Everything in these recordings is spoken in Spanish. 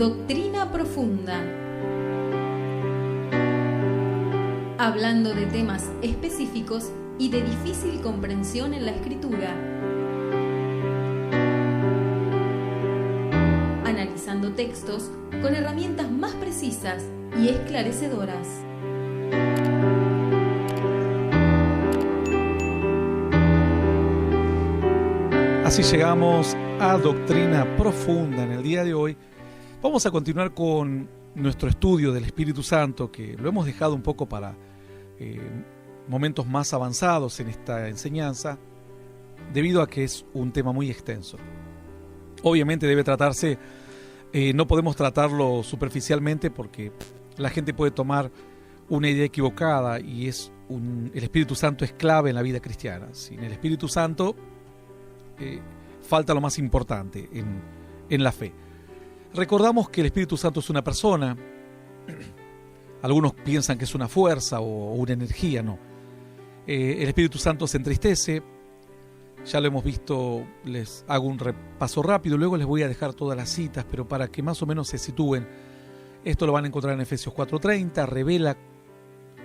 Doctrina Profunda. Hablando de temas específicos y de difícil comprensión en la Escritura. Analizando textos con herramientas más precisas y esclarecedoras. Así llegamos a Doctrina Profunda. En el día de hoy vamos a continuar con nuestro estudio del Espíritu Santo, que lo hemos dejado un poco para momentos más avanzados en esta enseñanza, debido a que es un tema muy extenso. Obviamente debe tratarse, no podemos tratarlo superficialmente porque la gente puede tomar una idea equivocada y el Espíritu Santo es clave en la vida cristiana. Sin el Espíritu Santo falta lo más importante en la fe. Recordamos que el Espíritu Santo es una persona. Algunos piensan que es una fuerza o una energía. No. El Espíritu Santo se entristece. Ya lo hemos visto, les hago un repaso rápido, luego les voy a dejar todas las citas, pero para que más o menos se sitúen, esto lo van a encontrar en Efesios 4:30, revela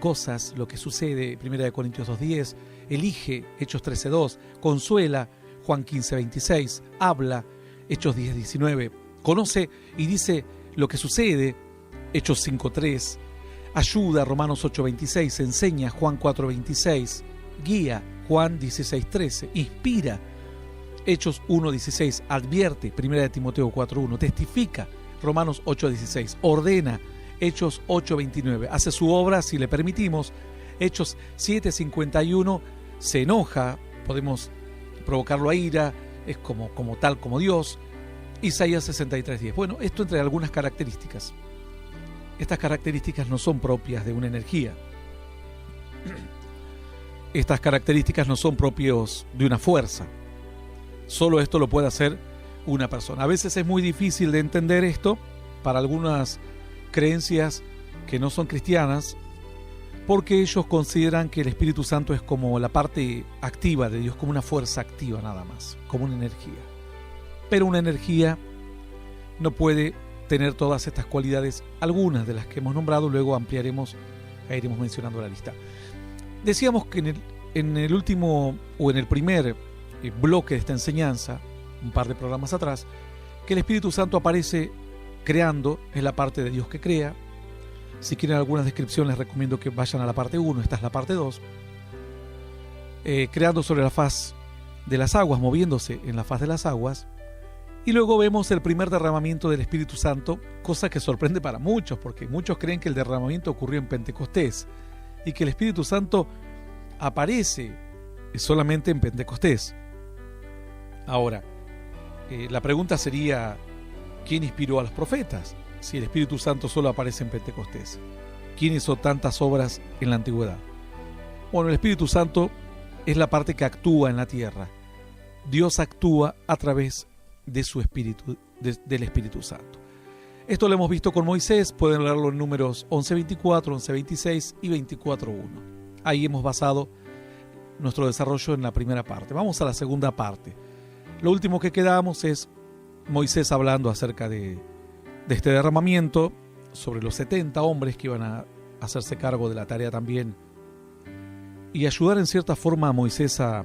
cosas, lo que sucede, 1 Corintios 2:10, elige, Hechos 13:2, consuela, Juan 15:26, habla, Hechos 10:19, conoce y dice lo que sucede, Hechos 5:3, ayuda, Romanos 8:26, enseña, Juan 4:26, guía, Juan 16:13, inspira, Hechos 1:16, advierte, 1 Timoteo 4:1, testifica, Romanos 8:16, ordena, Hechos 8:29, hace su obra si le permitimos, Hechos 7:51, se enoja, podemos provocarlo a ira, es como tal como Dios, Isaías 63:10. Bueno, esto entre algunas características. Estas características no son propias de una energía. Estas características no son propios de una fuerza. Solo esto lo puede hacer una persona. A veces es muy difícil de entender esto para algunas creencias que no son cristianas, porque ellos consideran que el Espíritu Santo es como la parte activa de Dios, como una fuerza activa nada más, como una energía. Pero una energía no puede tener todas estas cualidades, algunas de las que hemos nombrado, luego ampliaremos e iremos mencionando la lista. Decíamos que en el último o en el primer bloque de esta enseñanza, un par de programas atrás, que el Espíritu Santo aparece creando, es la parte de Dios que crea. Si quieren algunas descripciones les recomiendo que vayan a la parte 1, esta es la parte 2. Creando sobre la faz de las aguas, moviéndose en la faz de las aguas. Y luego vemos el primer derramamiento del Espíritu Santo, cosa que sorprende para muchos, porque muchos creen que el derramamiento ocurrió en Pentecostés y que el Espíritu Santo aparece solamente en Pentecostés. Ahora, la pregunta sería, ¿quién inspiró a los profetas? Si el Espíritu Santo solo aparece en Pentecostés, ¿quién hizo tantas obras en la antigüedad? Bueno, el Espíritu Santo es la parte que actúa en la tierra. Dios actúa a través de su Espíritu, del Espíritu Santo. Esto lo hemos visto con Moisés, pueden leerlo en números 11:24, 11:26 y 24:1. Ahí hemos basado nuestro desarrollo en la primera parte. Vamos a la segunda parte. Lo último que quedamos es Moisés hablando acerca de este derramamiento, sobre los 70 hombres que iban a hacerse cargo de la tarea también y ayudar en cierta forma a Moisés a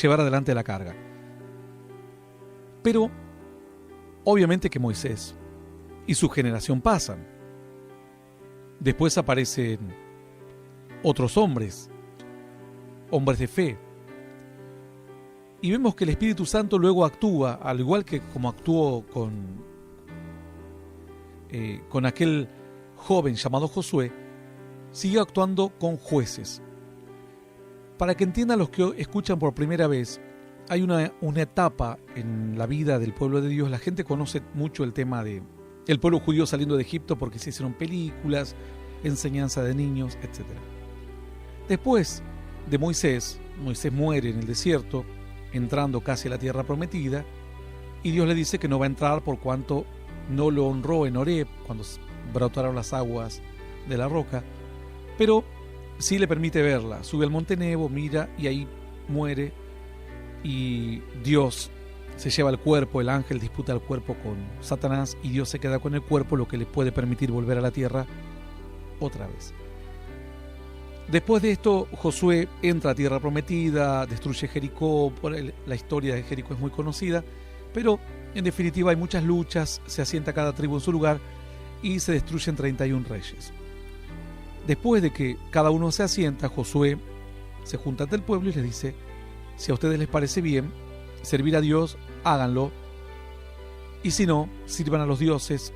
llevar adelante la carga. Pero obviamente que Moisés y su generación pasan. Después aparecen otros hombres de fe. Y vemos que el Espíritu Santo luego actúa, al igual que como actuó con aquel joven llamado Josué, sigue actuando con jueces. Para que entiendan los que escuchan por primera vez, hay una etapa en la vida del pueblo de Dios. La gente conoce mucho el tema del pueblo judío saliendo de Egipto porque se hicieron películas, enseñanza de niños, etc. Después de Moisés muere en el desierto, entrando casi a la tierra prometida, y Dios le dice que no va a entrar por cuanto no lo honró en Horeb, cuando brotaron las aguas de la roca, pero sí le permite verla. Sube al monte Nebo, mira y ahí muere, y Dios se lleva el cuerpo, el ángel disputa el cuerpo con Satanás y Dios se queda con el cuerpo, lo que le puede permitir volver a la tierra otra vez. Después de esto, Josué entra a tierra prometida, destruye Jericó. La historia de Jericó es muy conocida, pero en definitiva hay muchas luchas, se asienta cada tribu en su lugar y se destruyen 31 reyes. Después de que cada uno se asienta, Josué se junta ante el pueblo y les dice: si a ustedes les parece bien servir a Dios, háganlo, y si no, sirvan a los dioses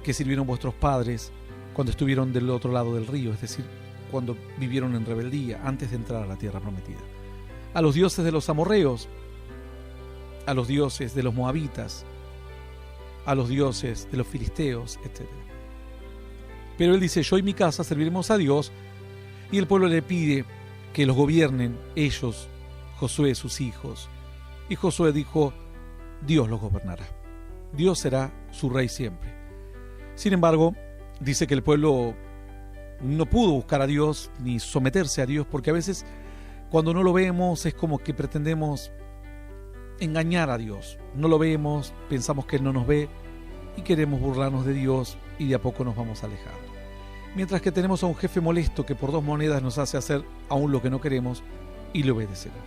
que sirvieron vuestros padres cuando estuvieron del otro lado del río, es decir, cuando vivieron en rebeldía antes de entrar a la tierra prometida. A los dioses de los amorreos, a los dioses de los moabitas, a los dioses de los filisteos, etc. Pero él dice: yo y mi casa serviremos a Dios, y el pueblo le pide que los gobiernen ellos, Josué, sus hijos. Y Josué dijo: Dios los gobernará, Dios será su rey siempre. Sin embargo, dice que el pueblo no pudo buscar a Dios ni someterse a Dios, porque a veces cuando no lo vemos es como que pretendemos engañar a Dios. No lo vemos, pensamos que Él no nos ve y queremos burlarnos de Dios y de a poco nos vamos alejando. Mientras que tenemos a un jefe molesto que por 2 monedas nos hace hacer aún lo que no queremos y le obedecemos.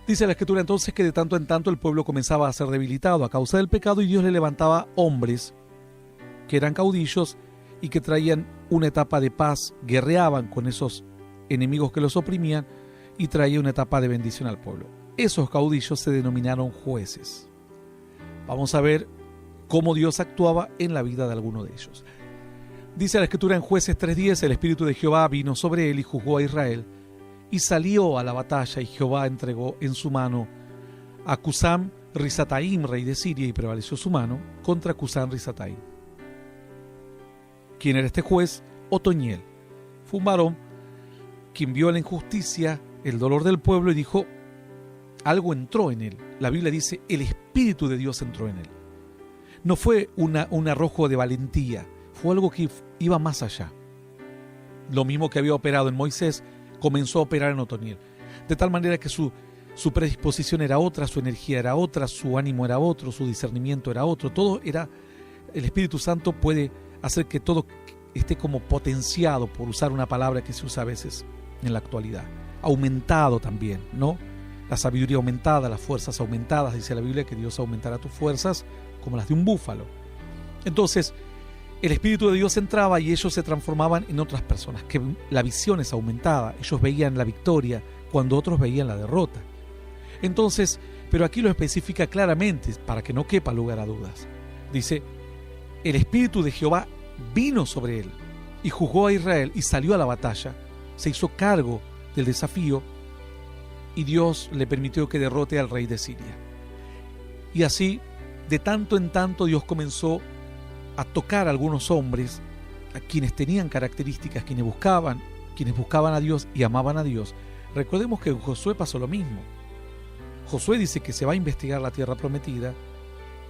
Dice la Escritura entonces que de tanto en tanto el pueblo comenzaba a ser debilitado a causa del pecado y Dios le levantaba hombres que eran caudillos y que traían una etapa de paz, guerreaban con esos enemigos que los oprimían y traía una etapa de bendición al pueblo. Esos caudillos se denominaron jueces. Vamos a ver cómo Dios actuaba en la vida de alguno de ellos. Dice la Escritura en Jueces 3:10: el Espíritu de Jehová vino sobre él y juzgó a Israel, y salió a la batalla, y Jehová entregó en su mano a Cusán Risataim, rey de Siria, y prevaleció su mano contra Cusán Risataim. ¿Quién era este juez? Otoniel. Fue un varón quien vio la injusticia, el dolor del pueblo y dijo: algo entró en él. La Biblia dice: el Espíritu de Dios entró en él. No fue un arrojo de valentía, fue algo que iba más allá. Lo mismo que había operado en Moisés, comenzó a operar en Otoniel. De tal manera que su predisposición era otra, su energía era otra, su ánimo era otro, su discernimiento era otro. Todo era... El Espíritu Santo puede hacer que todo esté como potenciado, por usar una palabra que se usa a veces en la actualidad. Aumentado también, ¿no? La sabiduría aumentada, las fuerzas aumentadas. Dice la Biblia que Dios aumentará tus fuerzas como las de un búfalo. Entonces, el Espíritu de Dios entraba y ellos se transformaban en otras personas, que la visión es aumentada. Ellos veían la victoria cuando otros veían la derrota. Entonces, pero aquí lo especifica claramente para que no quepa lugar a dudas. Dice: el Espíritu de Jehová vino sobre él y juzgó a Israel y salió a la batalla, se hizo cargo del desafío y Dios le permitió que derrote al rey de Siria. Y así, de tanto en tanto, Dios comenzó a tocar a algunos hombres, a quienes tenían características, quienes buscaban a Dios y amaban a Dios. Recordemos que en Josué pasó lo mismo. Josué dice que se va a investigar la tierra prometida,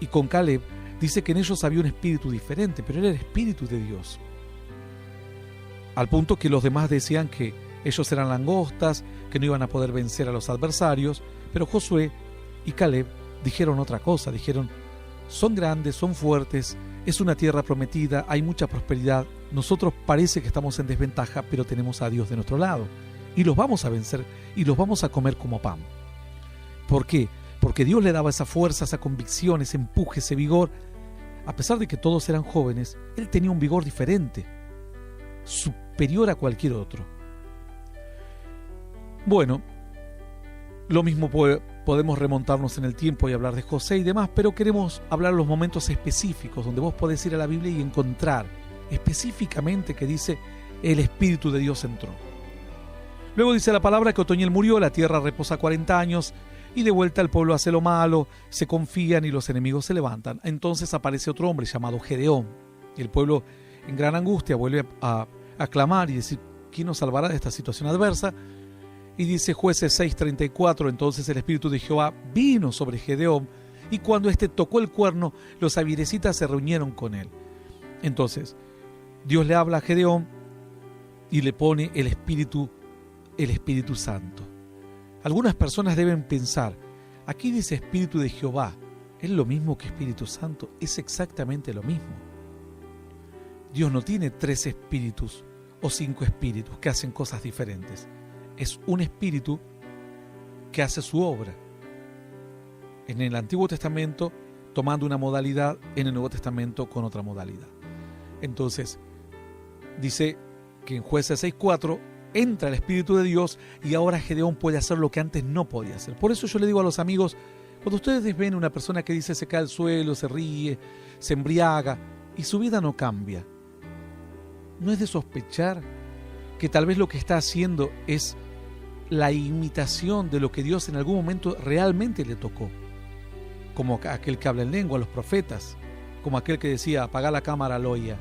y con Caleb dice que en ellos había un espíritu diferente, pero era el espíritu de Dios. Al punto que los demás decían que ellos eran langostas, que no iban a poder vencer a los adversarios, pero Josué y Caleb dijeron otra cosa, dijeron: son grandes, son fuertes, es una tierra prometida, hay mucha prosperidad, nosotros parece que estamos en desventaja, pero tenemos a Dios de nuestro lado, y los vamos a vencer, y los vamos a comer como pan. ¿Por qué? Porque Dios le daba esa fuerza, esa convicción, ese empuje, ese vigor. A pesar de que todos eran jóvenes, él tenía un vigor diferente, superior a cualquier otro. Bueno, lo mismo podemos remontarnos en el tiempo y hablar de José y demás, pero queremos hablar de los momentos específicos donde vos podés ir a la Biblia y encontrar específicamente que dice: el Espíritu de Dios entró. Luego dice la palabra que Otoniel murió, la tierra reposa 40 años y de vuelta el pueblo hace lo malo, se confían y los enemigos se levantan. Entonces aparece otro hombre llamado Gedeón y el pueblo en gran angustia vuelve a clamar y decir: ¿quién nos salvará de esta situación adversa? Y dice Jueces 6:34: entonces el Espíritu de Jehová vino sobre Gedeón, y cuando éste tocó el cuerno, los abiezritas se reunieron con él. Entonces Dios le habla a Gedeón y le pone el Espíritu Santo. Algunas personas deben pensar: Aquí dice Espíritu de Jehová. ¿Es lo mismo que Espíritu Santo? Es exactamente lo mismo. Dios no tiene 3 espíritus o 5 espíritus que hacen cosas diferentes. Es un espíritu que hace su obra. En el Antiguo Testamento tomando una modalidad, en el Nuevo Testamento con otra modalidad. Entonces, dice que en Jueces 6:4 entra el Espíritu de Dios y ahora Gedeón puede hacer lo que antes no podía hacer. Por eso yo le digo a los amigos, cuando ustedes ven una persona que dice se cae al suelo, se ríe, se embriaga y su vida no cambia, ¿no es de sospechar que tal vez lo que está haciendo es la imitación de lo que Dios en algún momento realmente le tocó? Como aquel que habla en lengua, los profetas, como aquel que decía, apaga la cámara, Loía.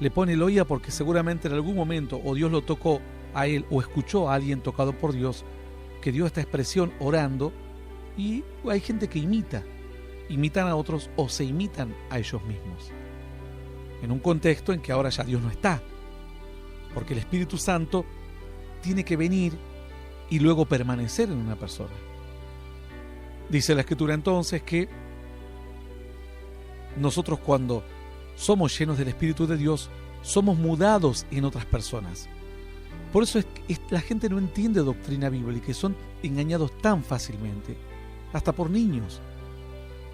Le pone Loía porque seguramente en algún momento o Dios lo tocó a él o escuchó a alguien tocado por Dios que dio esta expresión orando, y hay gente que imitan a otros o se imitan a ellos mismos. En un contexto en que ahora ya Dios no está, porque el Espíritu Santo tiene que venir y luego permanecer en una persona. Dice la Escritura entonces que nosotros cuando somos llenos del Espíritu de Dios, somos mudados en otras personas. Por eso la gente no entiende doctrina bíblica y son engañados tan fácilmente, hasta por niños,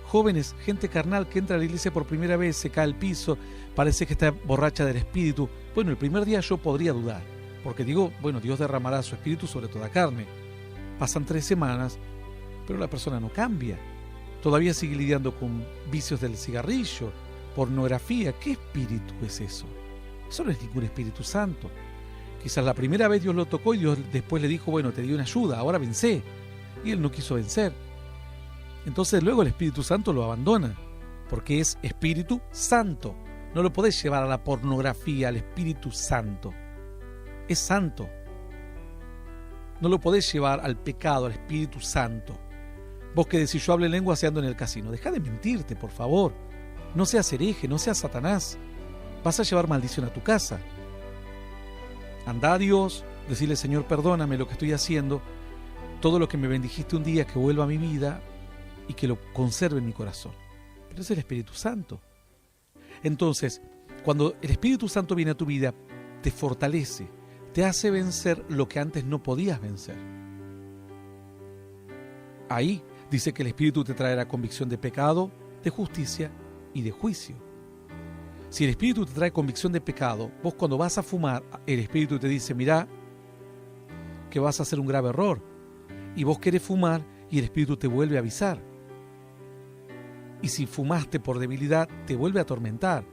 jóvenes, gente carnal que entra a la iglesia por primera vez, se cae al piso, parece que está borracha del Espíritu. Bueno, el primer día yo podría dudar, porque digo, bueno, Dios derramará su Espíritu sobre toda carne. Pasan 3 semanas, pero la persona no cambia. Todavía sigue lidiando con vicios del cigarrillo, pornografía. ¿Qué espíritu es eso? Eso no es ningún Espíritu Santo. Quizás la primera vez Dios lo tocó y Dios después le dijo, bueno, te di una ayuda, ahora vencé. Y él no quiso vencer. Entonces luego el Espíritu Santo lo abandona, porque es Espíritu Santo. No lo podés llevar a la pornografía, al Espíritu Santo. Es santo. No lo podés llevar al pecado, al Espíritu Santo. Vos que decís, yo hablo en lengua, ando en el casino. Deja de mentirte, por favor. No seas hereje, no seas Satanás. Vas a llevar maldición a tu casa. Andá a Dios, decirle, Señor, perdóname lo que estoy haciendo. Todo lo que me bendijiste un día, que vuelva a mi vida y que lo conserve en mi corazón. Pero es el Espíritu Santo. Entonces, cuando el Espíritu Santo viene a tu vida, te fortalece, te hace vencer lo que antes no podías vencer. Ahí dice que el Espíritu te traerá convicción de pecado, de justicia y de juicio. Si el Espíritu te trae convicción de pecado, vos cuando vas a fumar, el Espíritu te dice, mirá, que vas a hacer un grave error. Y vos querés fumar y el Espíritu te vuelve a avisar. Y si fumaste por debilidad, te vuelve a atormentar.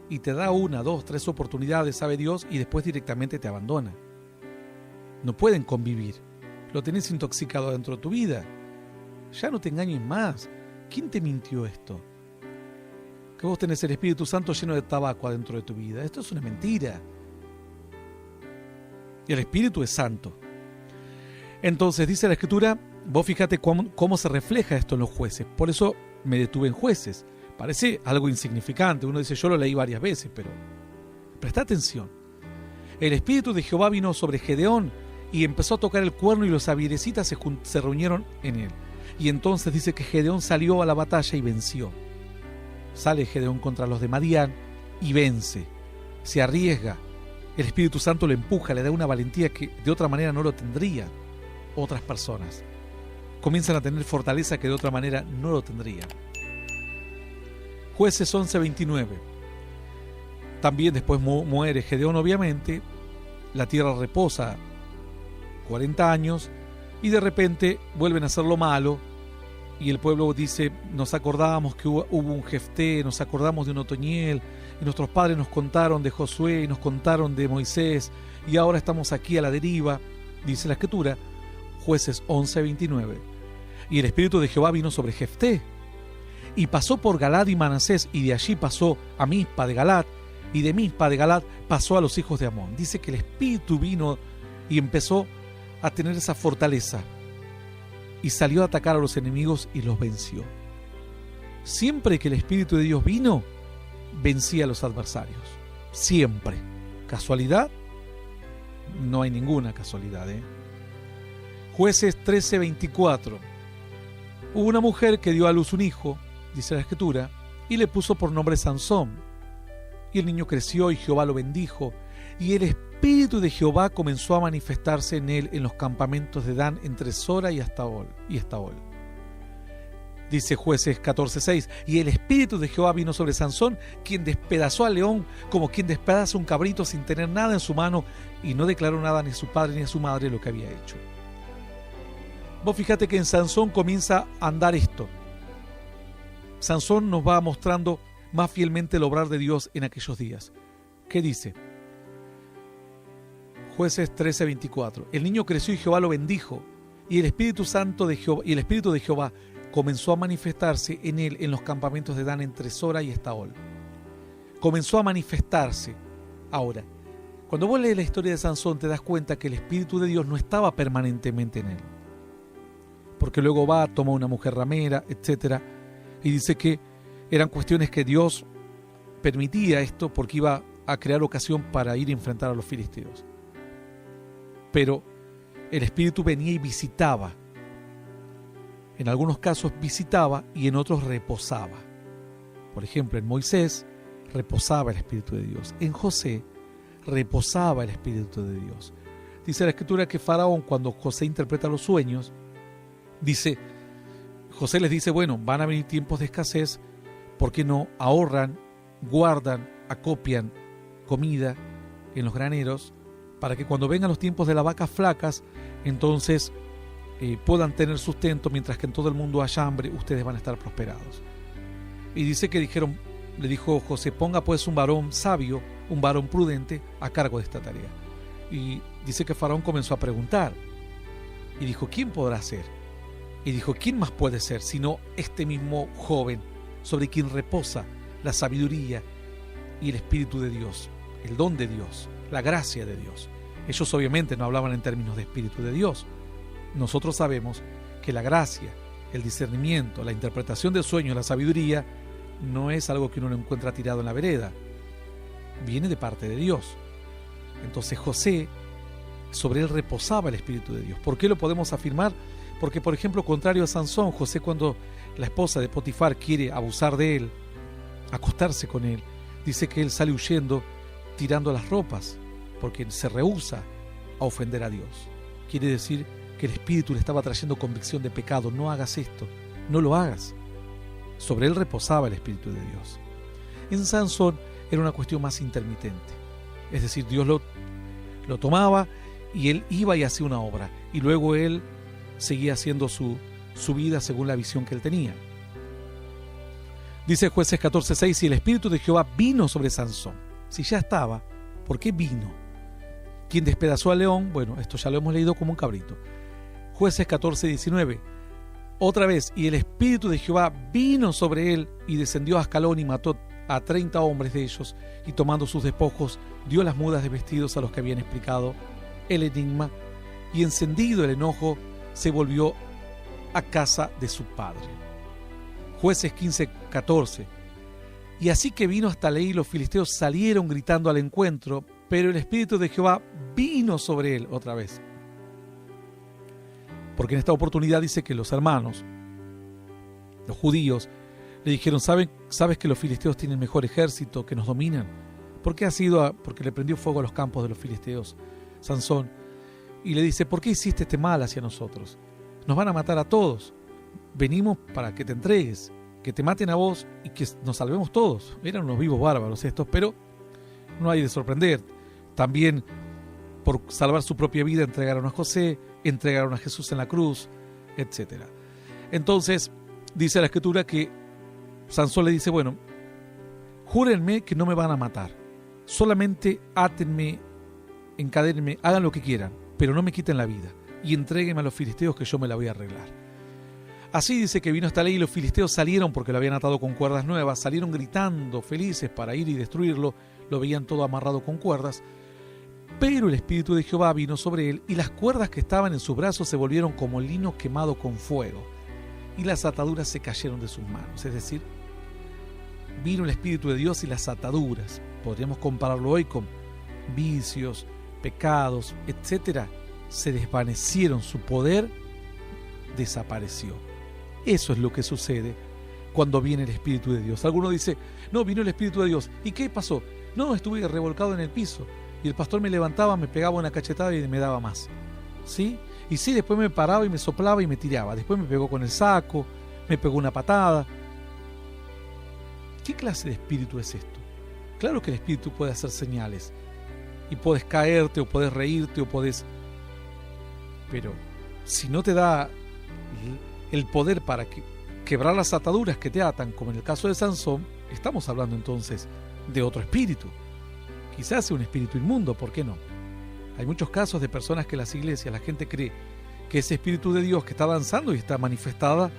Y te da 1, 2, 3 oportunidades, sabe Dios, y después directamente te abandona. No pueden convivir. Lo tenés intoxicado dentro de tu vida. Ya no te engañes más. ¿Quién te mintió esto? Que vos tenés el Espíritu Santo lleno de tabaco adentro de tu vida. Esto es una mentira. Y el Espíritu es santo. Entonces dice la Escritura, vos fíjate cómo se refleja esto en los jueces. Por eso me detuve en Jueces. Parece algo insignificante. Uno dice, yo lo leí varias veces, pero presta atención. El Espíritu de Jehová vino sobre Gedeón y empezó a tocar el cuerno y los abiezritas se reunieron en él. Y entonces dice que Gedeón salió a la batalla y venció. Sale Gedeón contra los de Madián y vence. Se arriesga. El Espíritu Santo lo empuja, le da una valentía que de otra manera no lo tendrían otras personas. Comienzan a tener fortaleza que de otra manera no lo tendrían. Jueces 11:29. También después muere Gedeón, obviamente. La tierra reposa 40 años y de repente vuelven a hacer lo malo. Y el pueblo dice, nos acordábamos que hubo un Jefté, nos acordamos de un Otoniel, y nuestros padres nos contaron de Josué y nos contaron de Moisés, y ahora estamos aquí a la deriva, dice la Escritura, Jueces 11:29. Y el Espíritu de Jehová vino sobre Jefté, y pasó por Galad y Manasés, y de allí pasó a Mizpa de Galad, y de Mizpa de Galad pasó a los hijos de Amón. Dice que el Espíritu vino y empezó a tener esa fortaleza, y salió a atacar a los enemigos y los venció. Siempre que el Espíritu de Dios vino, vencía a los adversarios. Siempre. ¿Casualidad? No hay ninguna casualidad, Jueces 13:24. Hubo una mujer que dio a luz un hijo, dice la Escritura, y le puso por nombre Sansón. Y el niño creció y Jehová lo bendijo, y el Espíritu de Jehová comenzó a manifestarse en él en los campamentos de Dan entre Sora y Estaol. Dice Jueces 14:6, y el Espíritu de Jehová vino sobre Sansón, quien despedazó al león como quien despedaza un cabrito sin tener nada en su mano, y no declaró nada ni a su padre ni a su madre lo que había hecho. Vos fíjate que en Sansón comienza a andar esto. Sansón nos va mostrando más fielmente el obrar de Dios en aquellos días. ¿Qué dice? Jueces 13:24. El niño creció y Jehová lo bendijo, y el Espíritu de Jehová comenzó a manifestarse en él en los campamentos de Dan entre Sora y Estaol. Comenzó a manifestarse. Ahora, cuando vos lees la historia de Sansón, te das cuenta que el Espíritu de Dios no estaba permanentemente en él. Porque luego va, toma una mujer ramera, etc. Y dice que eran cuestiones que Dios permitía esto porque iba a crear ocasión para ir a enfrentar a los filisteos. Pero el Espíritu venía y visitaba. En algunos casos visitaba y en otros reposaba. Por ejemplo, en Moisés reposaba el Espíritu de Dios. En José reposaba el Espíritu de Dios. Dice la Escritura que Faraón, cuando José interpreta los sueños, José les dice, bueno, van a venir tiempos de escasez, ¿por qué no ahorran, guardan, acopian comida en los graneros para que cuando vengan los tiempos de las vacas flacas, entonces puedan tener sustento, mientras que en todo el mundo haya hambre, ustedes van a estar prosperados? Y dice que le dijo José, ponga pues un varón sabio, un varón prudente a cargo de esta tarea. Y dice que Faraón comenzó a preguntar y dijo, ¿quién podrá ser? Y dijo, ¿quién más puede ser sino este mismo joven sobre quien reposa la sabiduría y el Espíritu de Dios, el don de Dios, la gracia de Dios? Ellos obviamente no hablaban en términos de Espíritu de Dios. Nosotros sabemos que la gracia, el discernimiento, la interpretación de sueños, la sabiduría, no es algo que uno lo encuentra tirado en la vereda. Viene de parte de Dios. Entonces José, sobre él reposaba el Espíritu de Dios. ¿Por qué lo podemos afirmar? Porque, por ejemplo, contrario a Sansón, José, cuando la esposa de Potifar quiere abusar de él, acostarse con él, dice que él sale huyendo, tirando las ropas, porque se rehúsa a ofender a Dios. Quiere decir que el Espíritu le estaba trayendo convicción de pecado. No hagas esto, no lo hagas. Sobre él reposaba el Espíritu de Dios. En Sansón era una cuestión más intermitente. Es decir, Dios lo tomaba y él iba y hacía una obra. Y luego él seguía haciendo su vida según la visión que él tenía. Dice Jueces 14:6, si el Espíritu de Jehová vino sobre Sansón. Si ya estaba, ¿por qué vino? ¿Quién despedazó al león? Bueno, esto ya lo hemos leído como un cabrito. Jueces 14:19. Otra vez, y el Espíritu de Jehová vino sobre él y descendió a Ascalón y mató a 30 hombres de ellos, y tomando sus despojos dio las mudas de vestidos a los que habían explicado el enigma, y encendido el enojo se volvió a casa de su padre. Jueces 15:14. Y así que vino hasta Leí, los filisteos salieron gritando al encuentro, pero el Espíritu de Jehová vino sobre él otra vez. Porque en esta oportunidad dice que los hermanos, los judíos, le dijeron, ¿sabes que los filisteos tienen mejor ejército, que nos dominan? Porque le prendió fuego a los campos de los filisteos, Sansón. Y le dice, ¿por qué hiciste este mal hacia nosotros? Nos van a matar a todos. Venimos para que te entregues, que te maten a vos y que nos salvemos todos. Eran unos vivos bárbaros estos, pero no hay de sorprender. También, por salvar su propia vida, entregaron a José, entregaron a Jesús en la cruz, etc. Entonces, dice la Escritura que Sansón le dice, bueno, júrenme que no me van a matar. Solamente átenme, encadénenme, hagan lo que quieran, pero no me quiten la vida, y entréguenme a los filisteos que yo me la voy a arreglar. Así dice que vino hasta Leí y los filisteos salieron porque lo habían atado con cuerdas nuevas, salieron gritando felices para ir y destruirlo, lo veían todo amarrado con cuerdas, pero el Espíritu de Jehová vino sobre él y las cuerdas que estaban en sus brazos se volvieron como lino quemado con fuego y las ataduras se cayeron de sus manos. Es decir, vino el Espíritu de Dios y las ataduras, podríamos compararlo hoy con vicios, pecados, etcétera, se desvanecieron, su poder desapareció. Eso es lo que sucede cuando viene el Espíritu de Dios. Alguno dice, no, vino el Espíritu de Dios. ¿Y qué pasó? No, estuve revolcado en el piso y el pastor me levantaba, me pegaba una cachetada y me daba más. ¿Sí? Y sí, después me paraba y me soplaba y me tiraba. Después me pegó con el saco, me pegó una patada. ¿Qué clase de espíritu es esto? Claro que el espíritu puede hacer señales. Y puedes caerte, o puedes reírte, o puedes... Pero si no te da el poder para quebrar las ataduras que te atan, como en el caso de Sansón, estamos hablando entonces de otro espíritu. Quizás sea un espíritu inmundo, ¿por qué no? Hay muchos casos de personas que en las iglesias la gente cree que ese espíritu de Dios que está danzando y está manifestada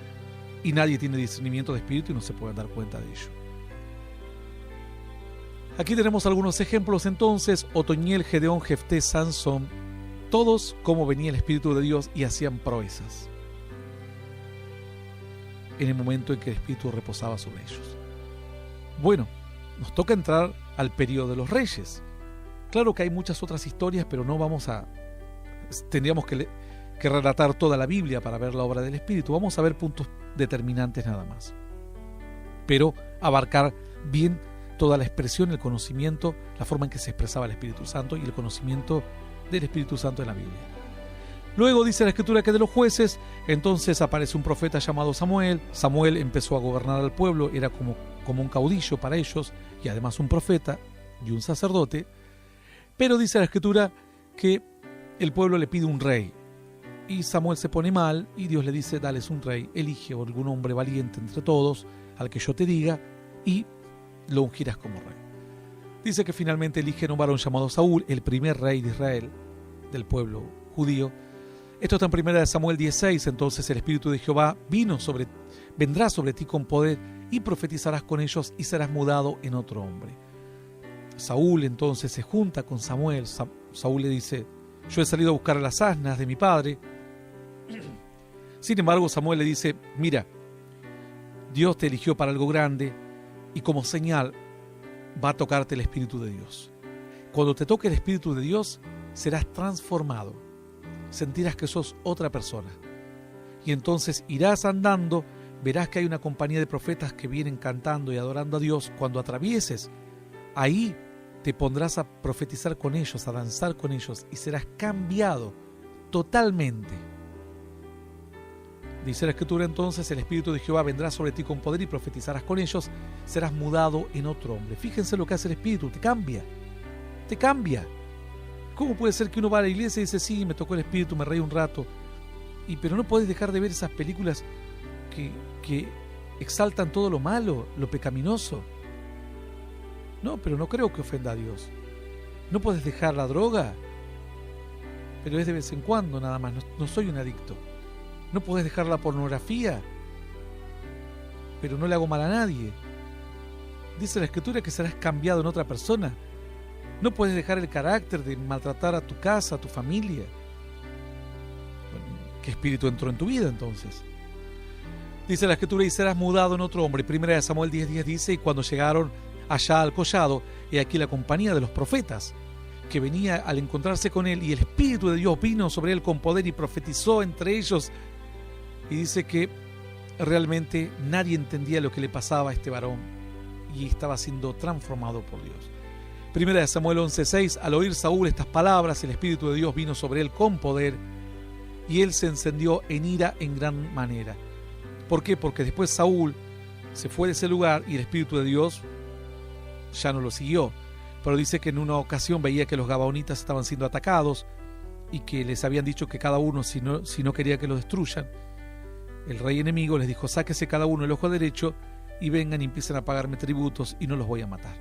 y nadie tiene discernimiento de espíritu y no se pueden dar cuenta de ello. Aquí tenemos algunos ejemplos entonces: Otoniel, Gedeón, Jefté, Sansón, todos como venía el Espíritu de Dios y hacían proezas en el momento en que el Espíritu reposaba sobre ellos. Bueno, nos toca entrar al periodo de los reyes. Claro que hay muchas otras historias, pero no vamos a... Tendríamos que relatar toda la Biblia para ver la obra del Espíritu. Vamos a ver puntos determinantes nada más, pero abarcar bien toda la expresión, el conocimiento, la forma en que se expresaba el Espíritu Santo y el conocimiento del Espíritu Santo en la Biblia. Luego dice la Escritura que de los jueces, entonces aparece un profeta llamado Samuel. Samuel empezó a gobernar al pueblo, era como un caudillo para ellos, y además un profeta y un sacerdote. Pero dice la Escritura que el pueblo le pide un rey, y Samuel se pone mal, y Dios le dice, dales un rey, elige a algún hombre valiente entre todos, al que yo te diga, y lo ungirás como rey. Dice que finalmente eligen un varón llamado Saúl, el primer rey de Israel, del pueblo judío. Esto está en 1 Samuel 16. Entonces el Espíritu de Jehová vendrá sobre ti con poder, y profetizarás con ellos, y serás mudado en otro hombre. Saúl entonces se junta con Samuel. Saúl le dice, yo he salido a buscar a las asnas de mi padre. Sin embargo, Samuel le dice, mira, Dios te eligió para algo grande, y como señal va a tocarte el Espíritu de Dios. Cuando te toque el Espíritu de Dios, serás transformado. Sentirás que sos otra persona. Y entonces irás andando, verás que hay una compañía de profetas que vienen cantando y adorando a Dios. Cuando atravieses, ahí te pondrás a profetizar con ellos, a danzar con ellos, y serás cambiado totalmente. Dice la Escritura entonces, el Espíritu de Jehová vendrá sobre ti con poder y profetizarás con ellos, serás mudado en otro hombre. Fíjense lo que hace el Espíritu, te cambia. Te cambia. ¿Cómo puede ser que uno va a la iglesia y dice, sí, me tocó el Espíritu, me reí un rato? Pero no puedes dejar de ver esas películas que exaltan todo lo malo, lo pecaminoso. No, pero no creo que ofenda a Dios. No puedes dejar la droga, pero es de vez en cuando nada más, no soy un adicto. No puedes dejar la pornografía, pero no le hago mal a nadie. Dice la Escritura que serás cambiado en otra persona. No puedes dejar el carácter de maltratar a tu casa, a tu familia. ¿Qué espíritu entró en tu vida entonces? Dice la Escritura, y serás mudado en otro hombre. 1 Samuel 10:10 dice, y cuando llegaron allá al collado, he aquí la compañía de los profetas, que venía al encontrarse con él, y el Espíritu de Dios vino sobre él con poder y profetizó entre ellos. Y dice que realmente nadie entendía lo que le pasaba a este varón y estaba siendo transformado por Dios. 1 Samuel 11:6, al oír Saúl estas palabras, el Espíritu de Dios vino sobre él con poder y él se encendió en ira en gran manera. ¿Por qué? Porque después Saúl se fue de ese lugar y el Espíritu de Dios ya no lo siguió. Pero dice que en una ocasión veía que los gabaonitas estaban siendo atacados y que les habían dicho que cada uno, si no quería que lo destruyan, el rey enemigo les dijo, sáquese cada uno el ojo derecho y vengan y empiecen a pagarme tributos y no los voy a matar.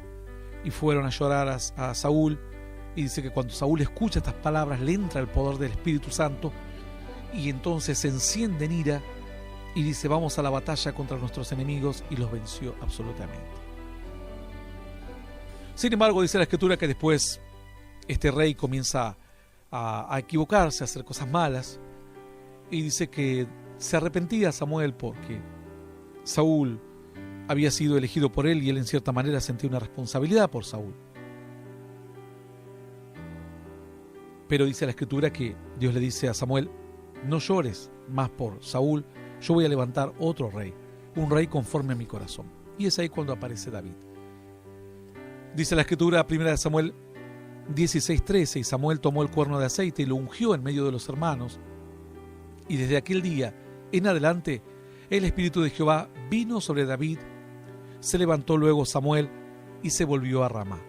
Y fueron a llorar a Saúl, y dice que cuando Saúl escucha estas palabras le entra el poder del Espíritu Santo y entonces se enciende en ira y dice, vamos a la batalla contra nuestros enemigos, y los venció absolutamente. Sin embargo, dice la Escritura que después este rey comienza a equivocarse, a hacer cosas malas, y dice que se arrepentía Samuel porque Saúl había sido elegido por él y él en cierta manera sentía una responsabilidad por Saúl. Pero dice la Escritura que Dios le dice a Samuel, no llores más por Saúl, yo voy a levantar otro rey, un rey conforme a mi corazón. Y es ahí cuando aparece David. Dice la Escritura, 1 Samuel 16:13, y Samuel tomó el cuerno de aceite y lo ungió en medio de los hermanos. Y desde aquel día en adelante, el Espíritu de Jehová vino sobre David. Se levantó luego Samuel y se volvió a Ramá.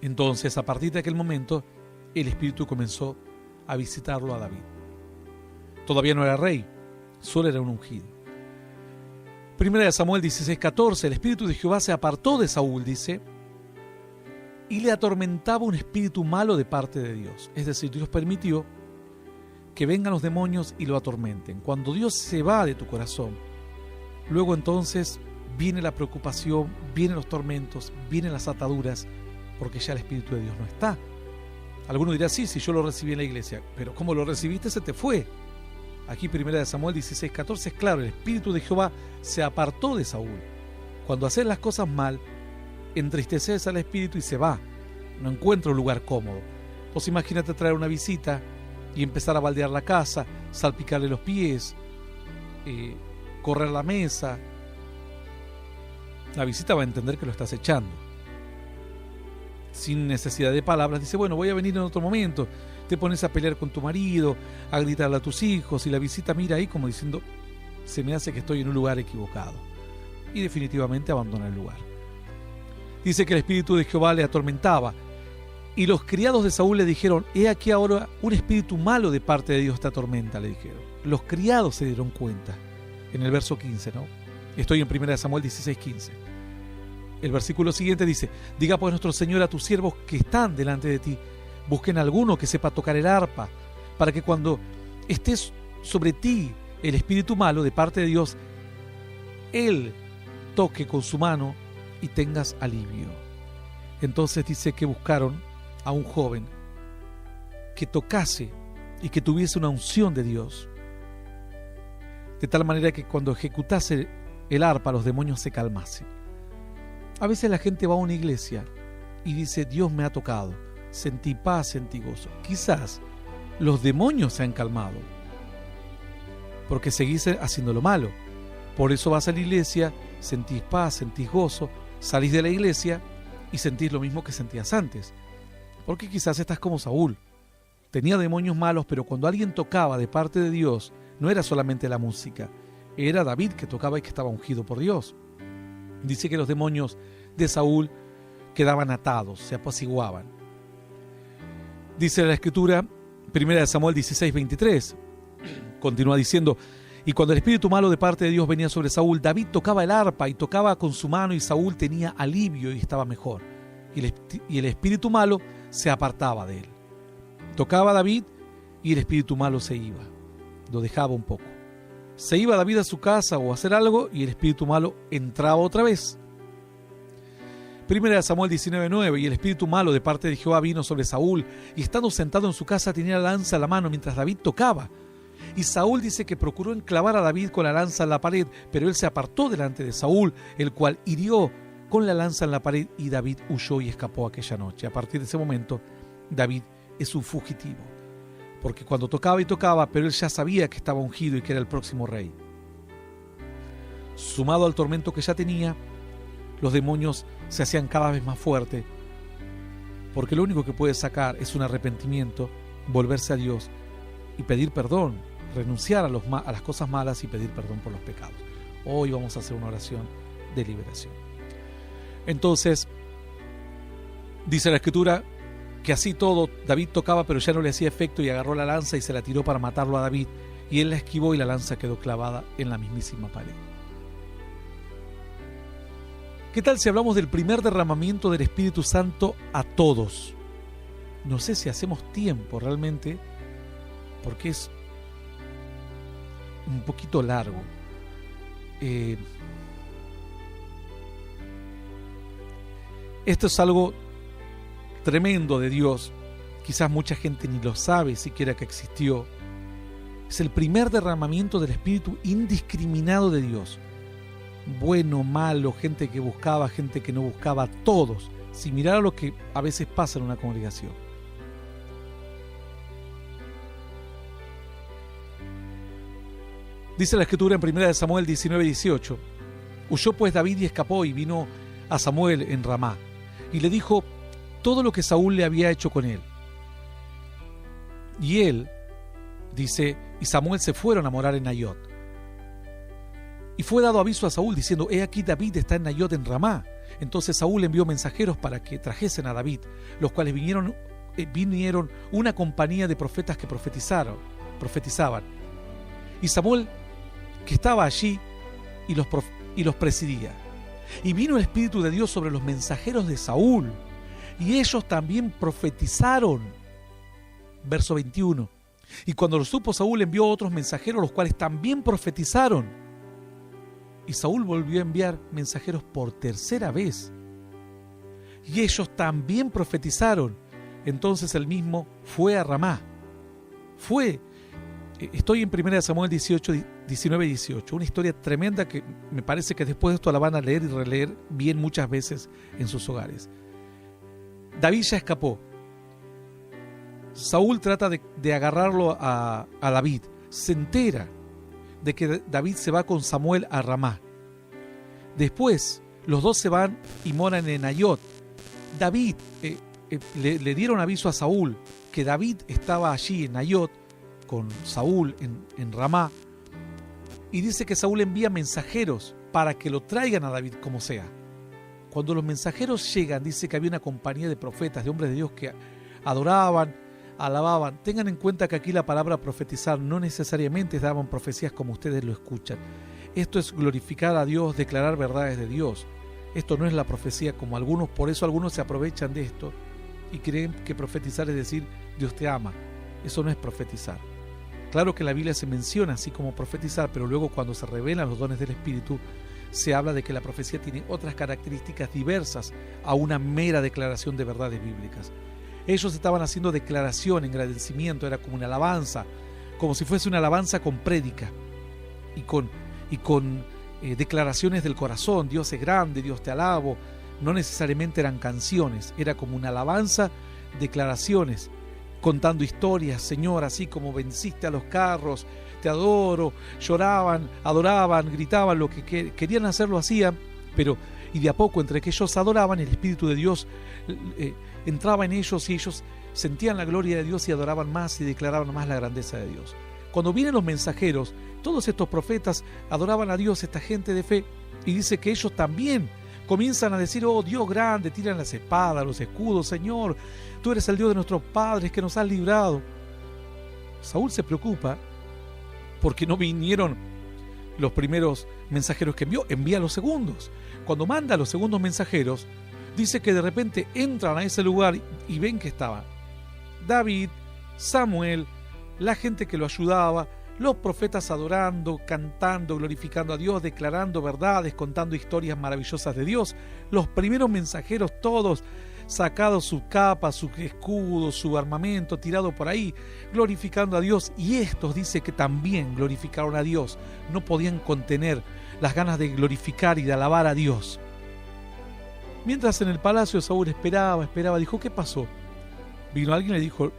Entonces, a partir de aquel momento, el Espíritu comenzó a visitarlo a David. Todavía no era rey, solo era un ungido. 1 Samuel 16:14, el Espíritu de Jehová se apartó de Saúl, dice, y le atormentaba un espíritu malo de parte de Dios. Es decir, Dios permitió que vengan los demonios y lo atormenten. Cuando Dios se va de tu corazón, luego entonces viene la preocupación, vienen los tormentos, vienen las ataduras, porque ya el Espíritu de Dios no está. Alguno dirá, sí, si yo lo recibí en la iglesia, pero como lo recibiste se te fue. Aquí 1 Samuel 16:14 es claro, el Espíritu de Jehová se apartó de Saúl. Cuando haces las cosas mal, entristeces al Espíritu y se va. No encuentra un lugar cómodo. Pues imagínate traer una visita y empezar a baldear la casa, salpicarle los pies, correr la mesa. La visita va a entender que lo estás echando. Sin necesidad de palabras, dice, bueno, voy a venir en otro momento. Te pones a pelear con tu marido, a gritarle a tus hijos, y la visita mira ahí como diciendo, se me hace que estoy en un lugar equivocado. Y definitivamente abandona el lugar. Dice que el Espíritu de Jehová le atormentaba, y los criados de Saúl le dijeron, he aquí ahora un espíritu malo de parte de Dios te atormenta, le dijeron. Los criados se dieron cuenta, en el verso 15, ¿no? Estoy en 1 Samuel 16:15. El versículo siguiente dice, diga pues nuestro Señor a tus siervos que están delante de ti, busquen a alguno que sepa tocar el arpa, para que cuando estés sobre ti el espíritu malo de parte de Dios, Él toque con su mano y tengas alivio. Entonces dice que buscaron a un joven que tocase y que tuviese una unción de Dios, de tal manera que cuando ejecutase el arpa los demonios se calmasen. A veces la gente va a una iglesia y dice, Dios me ha tocado, sentí paz, sentí gozo. Quizás los demonios se han calmado porque seguís haciendo lo malo. Por eso vas a la iglesia, sentís paz, sentís gozo, salís de la iglesia y sentís lo mismo que sentías antes. Porque quizás estás como Saúl. Tenía demonios malos, pero cuando alguien tocaba de parte de Dios, no era solamente la música, era David que tocaba y que estaba ungido por Dios. Dice que los demonios de Saúl quedaban atados, se apaciguaban. Dice la Escritura, 1 Samuel 16:23, continúa diciendo, y cuando el espíritu malo de parte de Dios venía sobre Saúl, David tocaba el arpa y tocaba con su mano y Saúl tenía alivio y estaba mejor. Y el espíritu malo se apartaba de él. Tocaba David y el espíritu malo se iba, lo dejaba un poco. Se iba David a su casa o a hacer algo y el espíritu malo entraba otra vez. 1 Samuel 19:9, y el espíritu malo de parte de Jehová vino sobre Saúl, y estando sentado en su casa tenía la lanza en la mano mientras David tocaba. Y Saúl dice que procuró enclavar a David con la lanza en la pared, pero él se apartó delante de Saúl, el cual hirió con la lanza en la pared, y David huyó y escapó aquella noche. A partir de ese momento, David es un fugitivo, porque cuando tocaba y tocaba, pero él ya sabía que estaba ungido y que era el próximo rey. Sumado al tormento que ya tenía, los demonios se hacían cada vez más fuertes, porque lo único que puede sacar es un arrepentimiento, volverse a Dios y pedir perdón, renunciar a las cosas malas y pedir perdón por los pecados. Hoy vamos a hacer una oración de liberación. Entonces, dice la Escritura que así todo, David tocaba pero ya no le hacía efecto y agarró la lanza y se la tiró para matarlo a David, y él la esquivó y la lanza quedó clavada en la mismísima pared. ¿Qué tal si hablamos del primer derramamiento del Espíritu Santo a todos? No sé si hacemos tiempo realmente, porque es un poquito largo. Esto es algo tremendo de Dios. Quizás mucha gente ni lo sabe siquiera que existió. Es el primer derramamiento del Espíritu indiscriminado de Dios. Bueno, malo, gente que buscaba, gente que no buscaba, todos, sin mirar a lo que a veces pasa en una congregación. Dice la Escritura en 1 Samuel 19:18: huyó pues David y escapó y vino a Samuel en Ramá, y le dijo todo lo que Saúl le había hecho con él. Y él, dice, y Samuel se fueron a morar en Nayot. Y fue dado aviso a Saúl diciendo: he aquí David está en Nayot en Ramá. Entonces Saúl envió mensajeros para que trajesen a David, los cuales vinieron una compañía de profetas que profetizaban. Y Samuel, que estaba allí, y los presidía. Y vino el Espíritu de Dios sobre los mensajeros de Saúl, y ellos también profetizaron. Verso 21. Y cuando lo supo Saúl, envió otros mensajeros, los cuales también profetizaron. Y Saúl volvió a enviar mensajeros por tercera vez, y ellos también profetizaron. Entonces él mismo fue a Ramá. Estoy en 1 Samuel 19-18, una historia tremenda que me parece que después de esto la van a leer y releer bien muchas veces en sus hogares. David ya escapó. Saúl trata de agarrarlo a David. Se entera de que David se va con Samuel a Ramá. Después los dos se van y moran en Nayot. David le dieron aviso a Saúl que David estaba allí en Nayot con Saúl en Ramá, y dice que Saúl envía mensajeros para que lo traigan a David como sea. Cuando los mensajeros llegan, dice que había una compañía de profetas, de hombres de Dios que adoraban, alababan. Tengan en cuenta que aquí la palabra profetizar no necesariamente daban profecías como ustedes lo escuchan. Esto es glorificar a Dios, declarar verdades de Dios. Esto no es la profecía como algunos, por eso algunos se aprovechan de esto y creen que profetizar es decir Dios te ama. Eso no es profetizar. Claro que la Biblia se menciona así como profetizar, pero luego cuando se revelan los dones del Espíritu, se habla de que la profecía tiene otras características diversas a una mera declaración de verdades bíblicas. Ellos estaban haciendo declaración, agradecimiento, era como una alabanza, como si fuese una alabanza con prédica y con declaraciones del corazón. Dios es grande, Dios te alabo. No necesariamente eran canciones, era como una alabanza, declaraciones, contando historias. Señor, así como venciste a los carros, te adoro. Lloraban, adoraban, gritaban, lo que querían hacer lo hacían, y de a poco, entre que ellos adoraban, el Espíritu de Dios entraba en ellos y ellos sentían la gloria de Dios y adoraban más y declaraban más la grandeza de Dios. Cuando vienen los mensajeros, todos estos profetas adoraban a Dios, esta gente de fe, y dice que ellos también comienzan a decir: oh Dios grande, tiran las espadas, los escudos, Señor, tú eres el Dios de nuestros padres que nos has librado. Saúl se preocupa porque no vinieron los primeros mensajeros que envía a los segundos. Cuando manda a los segundos mensajeros, dice que de repente entran a ese lugar y ven que estaban David, Samuel, la gente que lo ayudaba, los profetas adorando, cantando, glorificando a Dios, declarando verdades, contando historias maravillosas de Dios. Los primeros mensajeros todos sacados su capa, su escudo, su armamento tirado por ahí, glorificando a Dios. Y estos dice que también glorificaron a Dios. No podían contener las ganas de glorificar y de alabar a Dios. Mientras en el palacio Saúl esperaba, dijo: ¿qué pasó? Vino alguien y le dijo: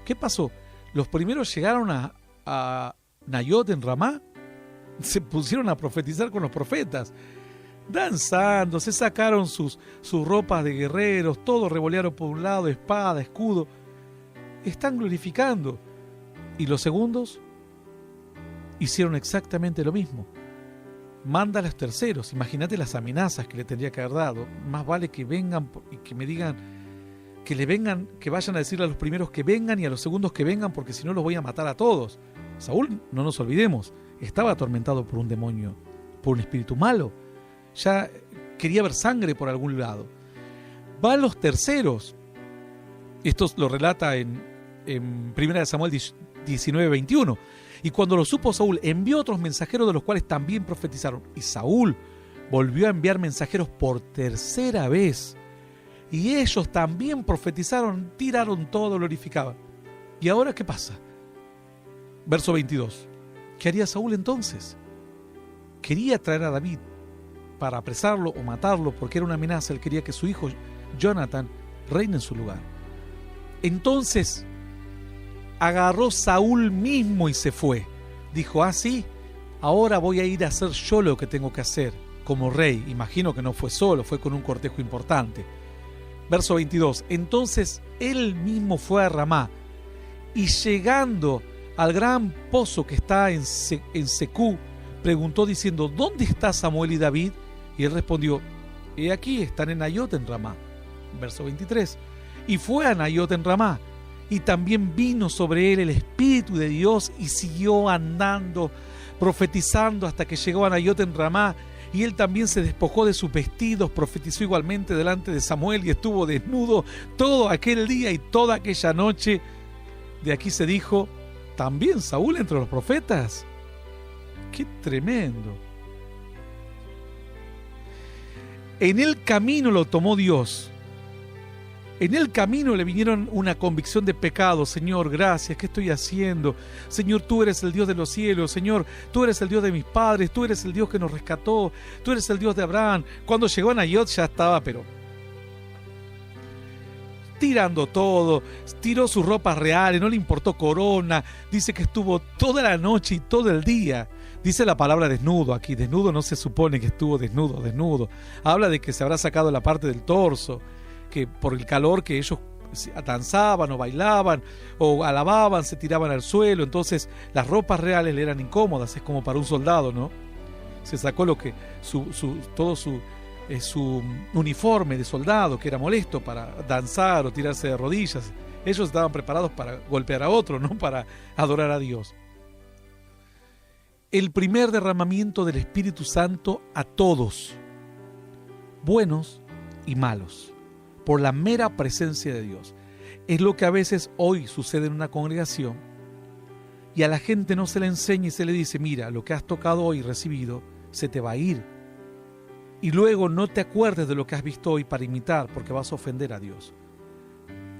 ¿qué pasó? Los primeros llegaron a Nayot en Ramá, se pusieron a profetizar con los profetas, danzando, se sacaron sus ropas de guerreros, todos revolearon por un lado, espada, escudo, están glorificando. Y los segundos hicieron exactamente lo mismo. Manda a los terceros. Imagínate las amenazas que le tendría que haber dado. Más vale que vengan y que me digan, que vayan a decirle a los primeros que vengan y a los segundos que vengan, porque si no los voy a matar a todos. Saúl, no nos olvidemos, estaba atormentado por un demonio, por un espíritu malo. Ya quería ver sangre por algún lado. Van los terceros. Esto lo relata en 1 Samuel 19:21. Y cuando lo supo Saúl, envió otros mensajeros, de los cuales también profetizaron. Y Saúl volvió a enviar mensajeros por tercera vez. Y ellos también profetizaron, tiraron todo, glorificaban. ¿Y ahora qué pasa? Verso 22. ¿Qué haría Saúl entonces? Quería traer a David para apresarlo o matarlo, porque era una amenaza. Él quería que su hijo Jonathan reine en su lugar. Entonces agarró Saúl mismo y se fue. Dijo: sí, ahora voy a ir a hacer yo lo que tengo que hacer como rey. Imagino que no fue solo, fue con un cortejo importante. Verso 22, entonces él mismo fue a Ramá, y llegando al gran pozo que está en Secú, preguntó diciendo, ¿dónde está Samuel y David? Y él respondió, he aquí, están en Nayot en Ramá. Verso 23, y fue a Nayot en Ramá, y también vino sobre él el Espíritu de Dios, y siguió andando, profetizando hasta que llegó a Nayot en Ramá, y él también se despojó de sus vestidos, profetizó igualmente delante de Samuel, y estuvo desnudo todo aquel día y toda aquella noche. De aquí se dijo, ¿también Saúl entre los profetas? ¡Qué tremendo! En el camino lo tomó Dios. En el camino le vinieron una convicción de pecado. Señor, gracias, ¿qué estoy haciendo? Señor, tú eres el Dios de los cielos. Señor, tú eres el Dios de mis padres. Tú eres el Dios que nos rescató. Tú eres el Dios de Abraham. Cuando llegó a Nayot ya estaba, pero tirando todo. Tiró sus ropas reales, no le importó corona. Dice que estuvo toda la noche y todo el día. Dice la palabra desnudo aquí. Desnudo no se supone que estuvo desnudo. Habla de que se habrá sacado la parte del torso, que por el calor que ellos danzaban o bailaban o alababan, se tiraban al suelo. Entonces las ropas reales le eran incómodas. Es como para un soldado, ¿no? Se sacó lo que todo su uniforme de soldado, que era molesto para danzar o tirarse de rodillas. Ellos estaban preparados para golpear a otro, no para adorar a Dios. El primer derramamiento del Espíritu Santo a todos, buenos y malos, por la mera presencia de Dios. Es lo que a veces hoy sucede en una congregación, y a la gente no se le enseña y se le dice, mira, lo que has tocado hoy y recibido se te va a ir. Y luego no te acuerdes de lo que has visto hoy para imitar, porque vas a ofender a Dios.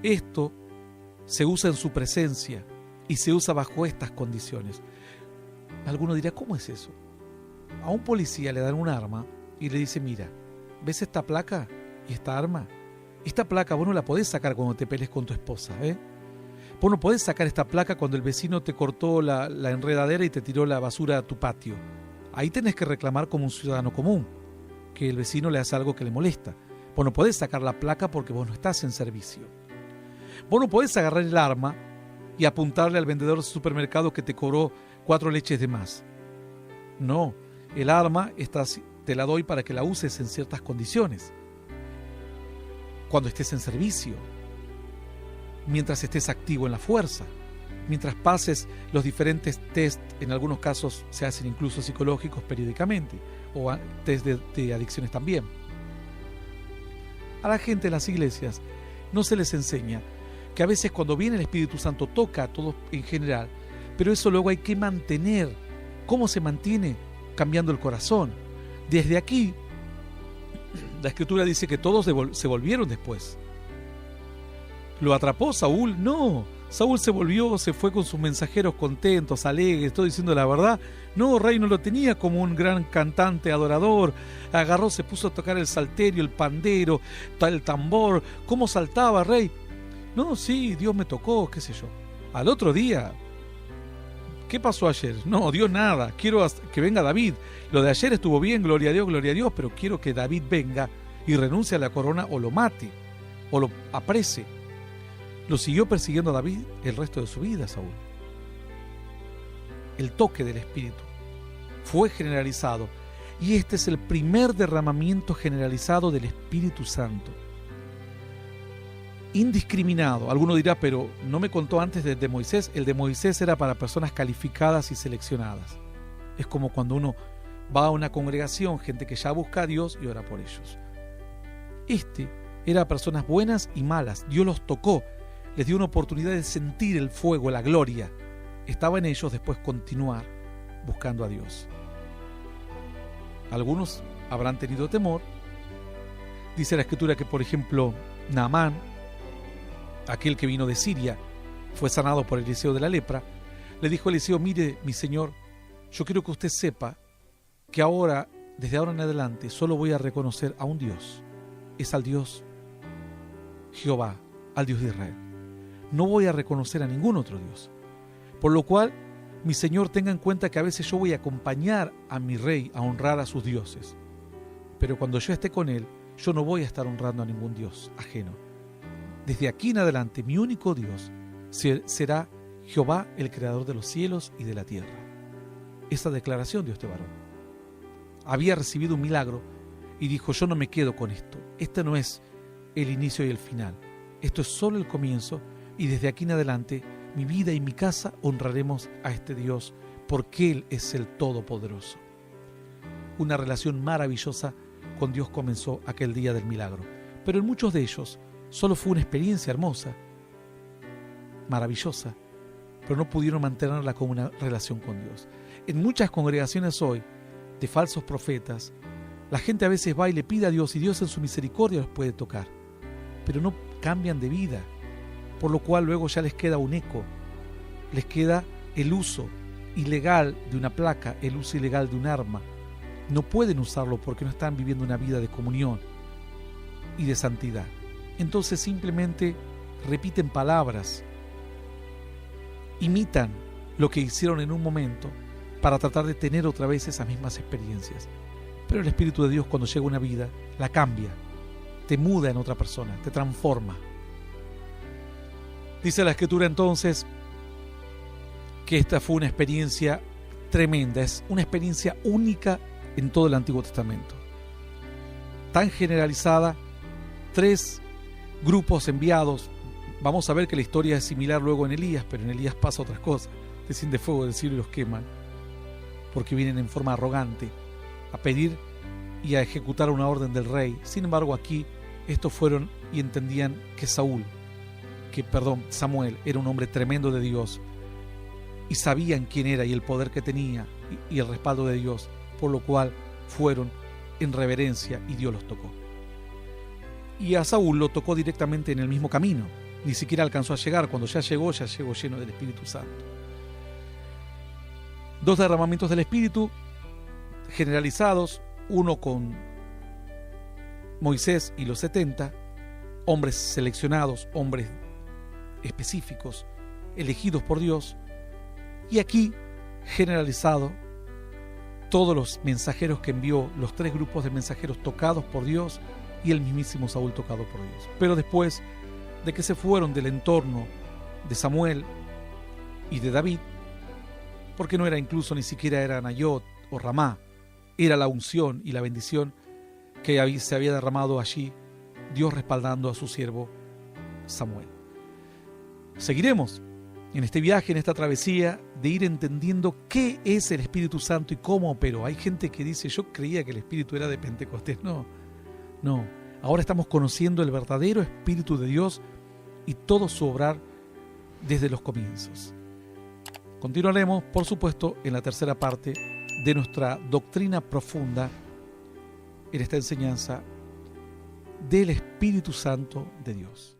Esto se usa en su presencia y se usa bajo estas condiciones. Alguno dirá, ¿cómo es eso? A un policía le dan un arma y le dice, mira, ¿ves esta placa y esta arma? Esta placa vos no la podés sacar cuando te pelees con tu esposa, ¿eh? Vos no podés sacar esta placa cuando el vecino te cortó la enredadera y te tiró la basura a tu patio. Ahí tenés que reclamar como un ciudadano común, que el vecino le hace algo que le molesta. Vos no podés sacar la placa porque vos no estás en servicio. Vos no podés agarrar el arma y apuntarle al vendedor del supermercado que te cobró 4 leches de más. No, el arma te la doy para que la uses en ciertas condiciones. Cuando estés en servicio, mientras estés activo en la fuerza, mientras pases los diferentes test, en algunos casos se hacen incluso psicológicos periódicamente, o test de adicciones también. A la gente en las iglesias no se les enseña que a veces cuando viene el Espíritu Santo toca a todos en general, pero eso luego hay que mantener. ¿Cómo se mantiene? Cambiando el corazón. Desde aquí, la Escritura dice que todos se volvieron después. ¿Lo atrapó Saúl? No. Saúl se volvió, se fue con sus mensajeros contentos, alegres, todo diciendo la verdad. No, rey no lo tenía como un gran cantante, adorador. Agarró, se puso a tocar el salterio, el pandero, el tambor. ¿Cómo saltaba, rey? No, sí, Dios me tocó, qué sé yo. Al otro día, ¿qué pasó ayer? No, Dios nada. Quiero que venga David. Lo de ayer estuvo bien, gloria a Dios, pero quiero que David venga y renuncie a la corona o lo mate, o lo aprese. Lo siguió persiguiendo a David el resto de su vida, Saúl. El toque del Espíritu fue generalizado, y este es el primer derramamiento generalizado del Espíritu Santo. Indiscriminado. Alguno dirá, pero no me contó antes de Moisés. El de Moisés era para personas calificadas y seleccionadas. Es como cuando uno va a una congregación, gente que ya busca a Dios y ora por ellos. Este era personas buenas y malas. Dios los tocó, les dio una oportunidad de sentir el fuego, la gloria. Estaba en ellos después continuar buscando a Dios. Algunos habrán tenido temor. Dice la Escritura que, por ejemplo, Naamán, aquel que vino de Siria, fue sanado por Eliseo de la lepra. Le dijo a Eliseo, mire, mi señor, yo quiero que usted sepa que ahora, desde ahora en adelante, solo voy a reconocer a un Dios. Es al Dios Jehová, al Dios de Israel. No voy a reconocer a ningún otro Dios. Por lo cual, mi señor tenga en cuenta que a veces yo voy a acompañar a mi rey a honrar a sus dioses. Pero cuando yo esté con él, yo no voy a estar honrando a ningún dios ajeno. Desde aquí en adelante, mi único Dios será Jehová, el creador de los cielos y de la tierra. Esa declaración dio este varón. Había recibido un milagro y dijo, yo no me quedo con esto. Este no es el inicio y el final. Esto es solo el comienzo y desde aquí en adelante mi vida y mi casa honraremos a este Dios porque Él es el Todopoderoso. Una relación maravillosa con Dios comenzó aquel día del milagro, pero en muchos de ellos solo fue una experiencia hermosa, maravillosa, pero no pudieron mantenerla como una relación con Dios. En muchas congregaciones hoy, de falsos profetas, la gente a veces va y le pide a Dios y Dios en su misericordia los puede tocar, pero no cambian de vida, por lo cual luego ya les queda un eco, les queda el uso ilegal de una placa, el uso ilegal de un arma. No pueden usarlo porque no están viviendo una vida de comunión y de santidad. Entonces simplemente repiten palabras, imitan lo que hicieron en un momento para tratar de tener otra vez esas mismas experiencias. Pero el Espíritu de Dios cuando llega a una vida, la cambia, te muda en otra persona, te transforma. Dice la Escritura entonces que esta fue una experiencia tremenda, es una experiencia única en todo el Antiguo Testamento. Tan generalizada, 3 grupos enviados. Vamos a ver que la historia es similar luego en Elías, pero en Elías pasa otras cosas. Desciende fuego del cielo y los queman, porque vienen en forma arrogante a pedir y a ejecutar una orden del rey. Sin embargo, aquí estos fueron y entendían que Samuel era un hombre tremendo de Dios y sabían quién era y el poder que tenía y el respaldo de Dios, por lo cual fueron en reverencia y Dios los tocó. Y a Saúl lo tocó directamente en el mismo camino, ni siquiera alcanzó a llegar. Cuando ya llegó lleno del Espíritu Santo. 2 derramamientos del Espíritu generalizados, uno con Moisés y los 70, hombres seleccionados, hombres específicos, elegidos por Dios, y aquí generalizado todos los mensajeros que envió, los 3 grupos de mensajeros tocados por Dios y el mismísimo Saúl tocado por Dios. Pero después de que se fueron del entorno de Samuel y de David, porque no era incluso ni siquiera era Nayot o Ramá, era la unción y la bendición que se había derramado allí, Dios respaldando a su siervo Samuel. Seguiremos en este viaje, en esta travesía, de ir entendiendo qué es el Espíritu Santo y cómo operó. Hay gente que dice, yo creía que el Espíritu era de Pentecostés. No. Ahora estamos conociendo el verdadero Espíritu de Dios y todo su obrar desde los comienzos. Continuaremos, por supuesto, en la tercera parte de nuestra doctrina profunda en esta enseñanza del Espíritu Santo de Dios.